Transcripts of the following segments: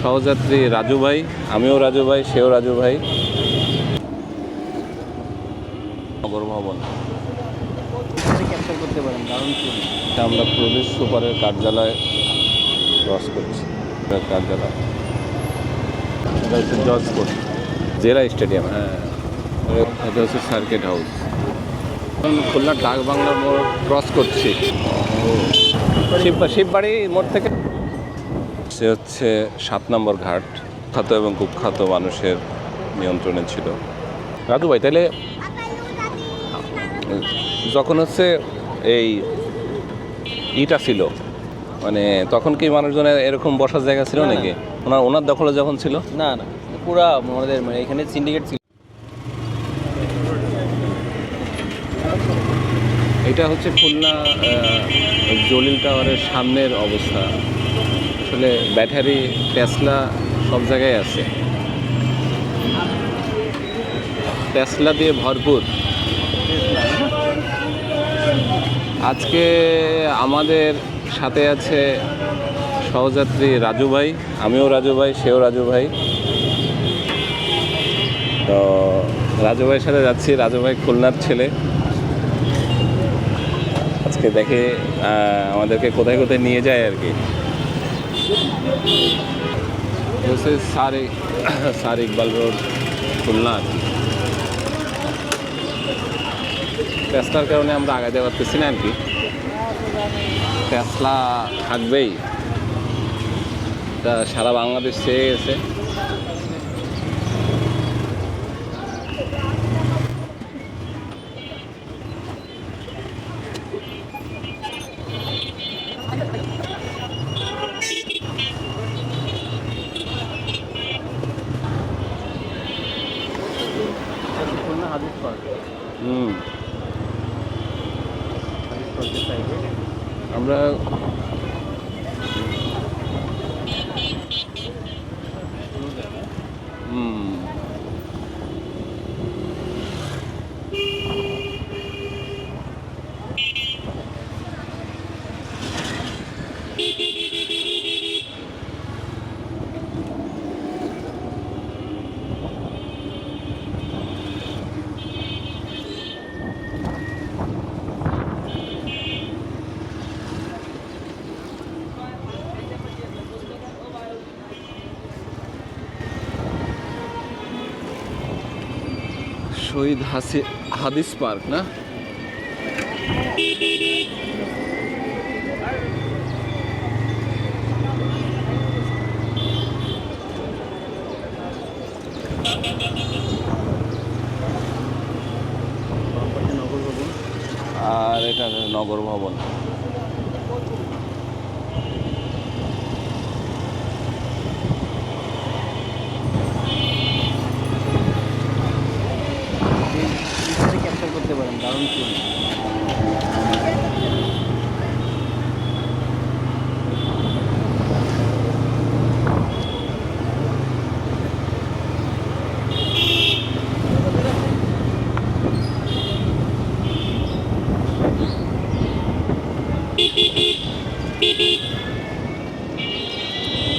সহযাত্রী রাজু ভাই, আমিও রাজু ভাই, সেও রাজু ভাই। নগর ভবন ক্যাপচার করতে পারেন, দারুণ ছিল। আমরা প্রবেশ সুপারের কার্যালয় ক্রস করছি। কার্যালয় এটা হচ্ছে জজ কোর্ট, জেলা স্টেডিয়াম। হ্যাঁ, এটা হচ্ছে সার্কিট হাউস। খুলনা ডাক বাংলার মোড় ক্রস করছি, শিববাড়ি মোড় থেকে। সে হচ্ছে 7 নম্বর ঘাট, খ্যাত এবং কুখ্যাত মানুষের নিয়ন্ত্রণে ছিল। রাজু ভাই, তাহলে যখন হচ্ছে এই ইটা ছিল, মানে তখন কি মানুষজনের এরকম বসার জায়গা ছিল নাকি? ওনার দখলে যখন ছিল? না না, পুরা আমাদের মানে এখানে সিন্ডিকেট ছিল। এটা হচ্ছে খুলনা জলিল টাওয়ারের সামনের অবস্থা। আসলে ব্যাটারি, টেসলা সব জায়গায় আছে, টেসলা দিয়ে ভরপুর। আজকে আমাদের সাথে আছে সহযাত্রী রাজু ভাই, আমিও রাজু ভাই, সেও রাজু ভাই। তো রাজু ভাইয়ের সাথে যাচ্ছি। রাজু ভাই খুলনার ছেলে। আজকে দেখে আমাদেরকে কোথায় কোথায় নিয়ে যায় আর কি। স্যার ইকবাল রোড, খুলনা আর কি। টেসলার কারণে আমরা আগাতে পারতেছি না আর কি। টেসলা থাকবেই, তা সারা বাংলাদেশ চেয়ে গেছে। খুলনা হাদিস পার্ক, হাদিস পার্কের সাইডে আমরা শহীদ হাদিস পার্ক না? নগর ভবন, আর এটা নগর ভবন। ক্যাপচার করতে পারেন, দারুণ ছিল।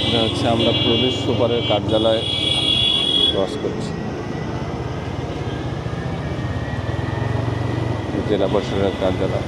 এটা হচ্ছে আমরা প্রবেশ সুপারের কার্যালয় ক্রস করছি, জেলা পরিষদের কার্যালয়।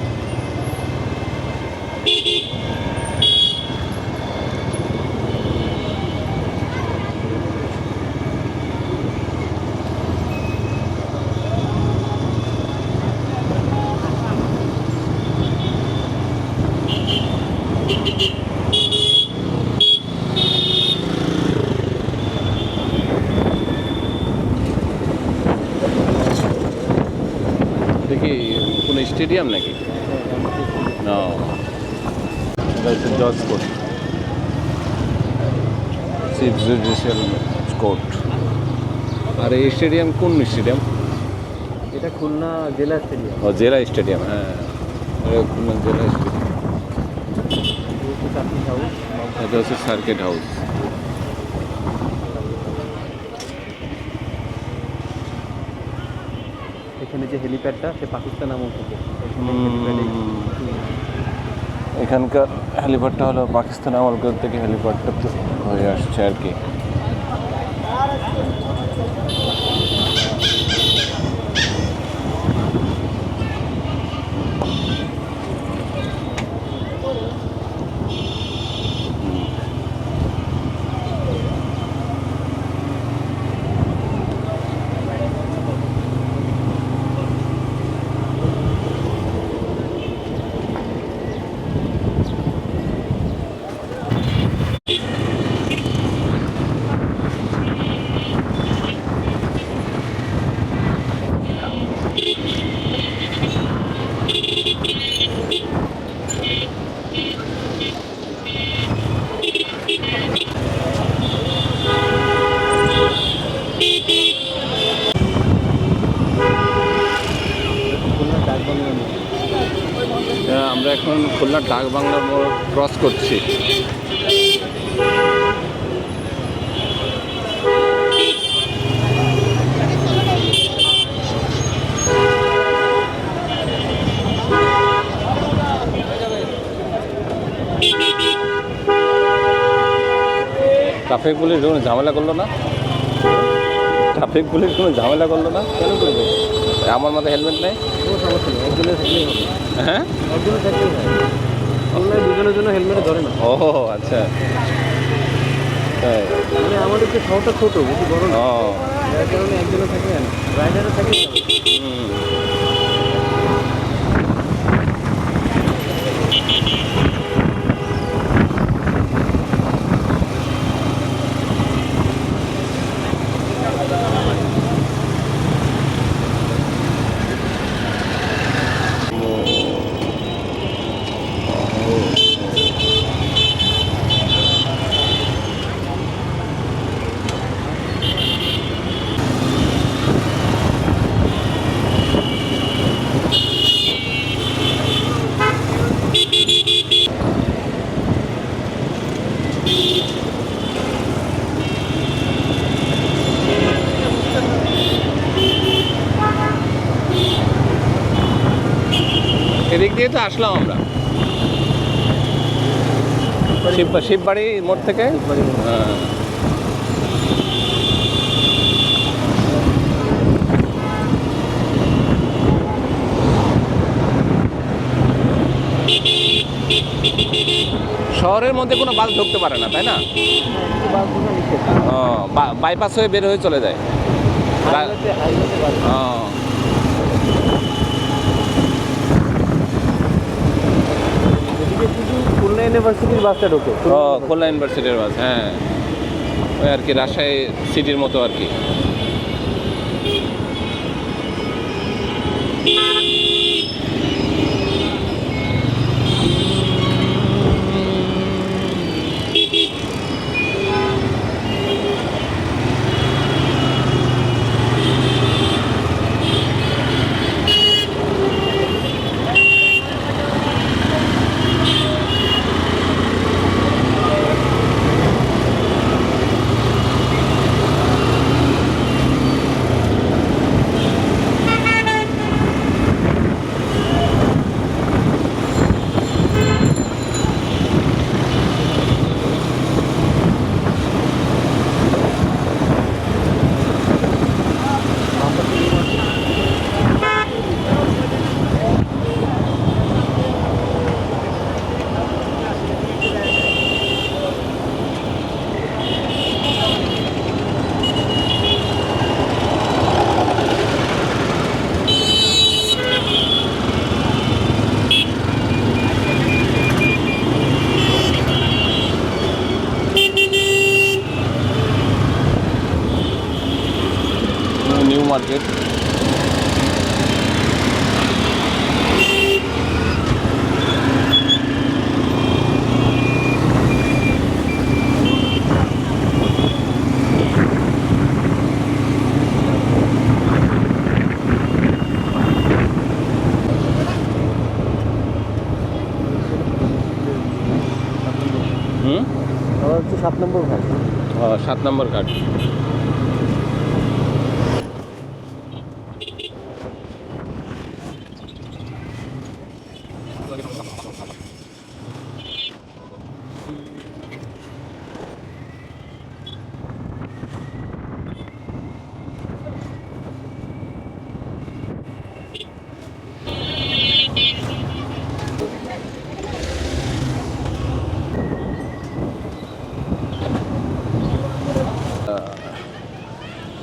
দেখি কোনো স্টেডিয়াম নাকি? না, এটা হচ্ছে জজ কোর্ট, চিফ জুডিশিয়াল কোর্ট। আর এই স্টেডিয়াম কোন স্টেডিয়াম? এটা খুলনা জেলা স্টেডিয়াম। ও, জেলা স্টেডিয়াম। হ্যাঁ, খুলনা জেলা স্টেডিয়াম। এটা হচ্ছে সার্কিট হাউস। এখানে যে হেলিপ্যাডটা, সে পাকিস্তান আমল থেকে। এখানকার হেলিপ্যাডটা হলো পাকিস্তান আমল থেকে হেলিপ্যাডটা। হয়ে আসছে আর কি। খুলনা ডাকবাংলা মোড়। আমরা এখন খুলনার ডাক বাংলা মোড় ক্রস করছি। ট্রাফিক পুলিশ কোনো ঝামেলা করলো না? ট্রাফিক পুলিশ কোনো ঝামেলা করলো না? কেন করবে? আমার মাথায় হেলমেট নেই। কোনো সমস্যা নেই, একজনের থাকলেই হবে। হ্যাঁ, একজনের থাকলেই হয়। খুলনায় দুজনের জন্য হেলমেট ধরে না। ও আচ্ছা, তাই। মানে আমাদের তো শহরটা ছোট, বেশি বড় না, ও যার কারণে একজনের থাকলে রাইডারও থাকলে হুম। এদিক দিয়ে তো আসলাম আমরা শিববাড়ি মোড় থেকে। হ্যাঁ, শহরের মধ্যে কোনো বাস ঢুকতে পারে না, তাই না? ও, বাইপাস হয়ে বের হয়ে চলে যায়। ও, খুলনা ইউনিভার্সিটির বাসটা ঢোকে। ও খুলনা ইউনিভার্সিটির বাস, হ্যাঁ ওই আর কি রাজশাহী সিটির মতো আর কি। New market. হুম, আবার হচ্ছে 7 নম্বর ঘাট। 7 নম্বর ঘাট।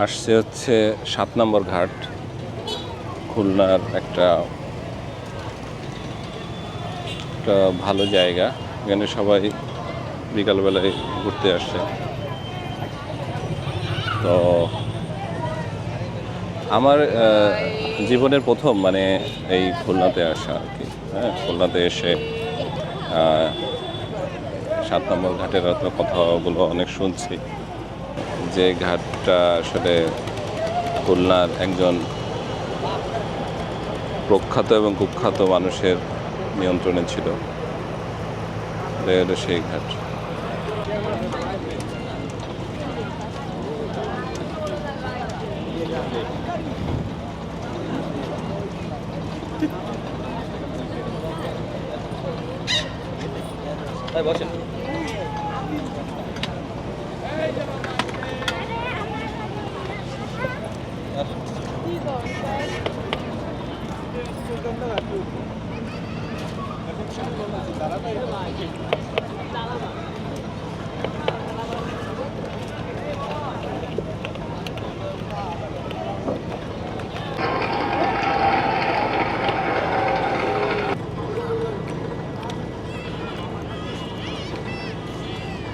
আসছে হচ্ছে 7 নম্বর ঘাট, খুলনার একটা ভালো জায়গা। এখানে সবাই বিকালবেলায় ঘুরতে আসে। তো আমার জীবনের প্রথম মানে এই খুলনাতে আসা আর কি। হ্যাঁ, খুলনাতে এসে 7 নম্বর ঘাটের কথাগুলো অনেক শুনছি, যে ঘাটটা আসলে খুলনার একজন প্রখ্যাত এবং কুখ্যাত মানুষের নিয়ন্ত্রণে ছিল। এটা হলো সেই ঘাট। বসেন।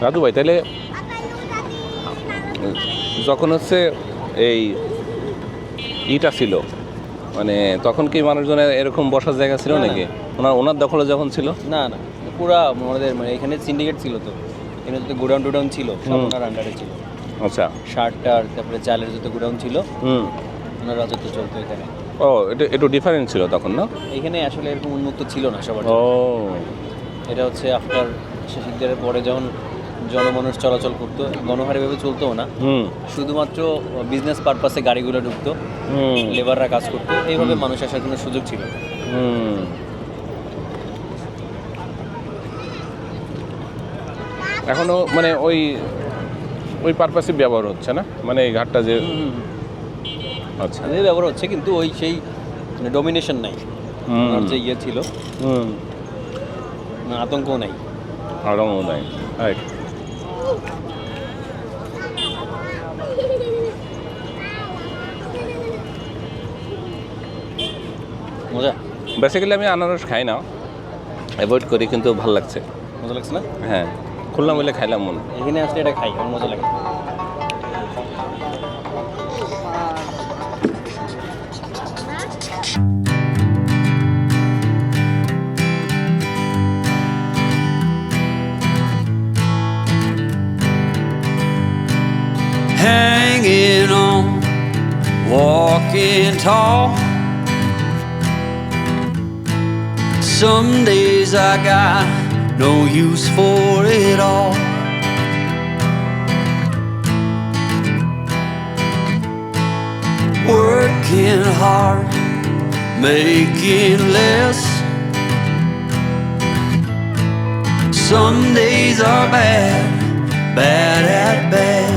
রাজু ভাই, তাহলে যখন হচ্ছে এই ইটা ছিল, মানে তখন কি মানুষজনের এরকম বসার জায়গা ছিল না, নাকি? ওনার দখলে যখন ছিল? না না, পুরা আমাদের মানে এখানে সিন্ডিকেট ছিল, তো এখানে যত গোডাউন টোডাউন ছিল সব হুম। ওনার আন্ডারে ছিল। আচ্ছা। শার্টটার তারপরে চালের যত গোডাউন ছিল হুম। ওনার রাজত্ব চলতো এখানে। ও, এটা একটু ডিফারেন্ট ছিল তখন, না? এখানে আসলে এরকম উন্মুক্ত ছিল না সবার ও, জন্য। এটা হচ্ছে আফটার শেষিকদের পরে যখন জনমানুষ চলাচল করতো, গণহারিভাবে চলতো না, হুম শুধুমাত্র বিজনেস পারপাসে গাড়িগুলো ঢুকতো, হুম লেবাররা কাজ করতো, এইভাবে মানুষ আসার কোনো সুযোগ ছিল না। হুম। এখনো মানে ওই পারপাসে ব্যবহার হচ্ছে না, মানে এই ঘাটটা যে। আচ্ছা। এদের ব্যবহার হচ্ছে, কিন্তু ওই সেই ডমিনেশন নাই, ওনার যে ইয়ে ছিল হুম। আতঙ্কও নাই। আরও নাই, রাইট। মজা বেসিক্যালি আমি আনারস খাই না, অ্যাভয়েড করি, কিন্তু ভালো লাগছে। মজা লাগছে না? হ্যাঁ, খুলনা মিলে খাইলাম মনে। এখানে আসলে এটা খাই, আমার মজা লাগে। Hanging on, walking tall. Some days I got no use for it all. Working hard, making less. Some days are bad, bad at best.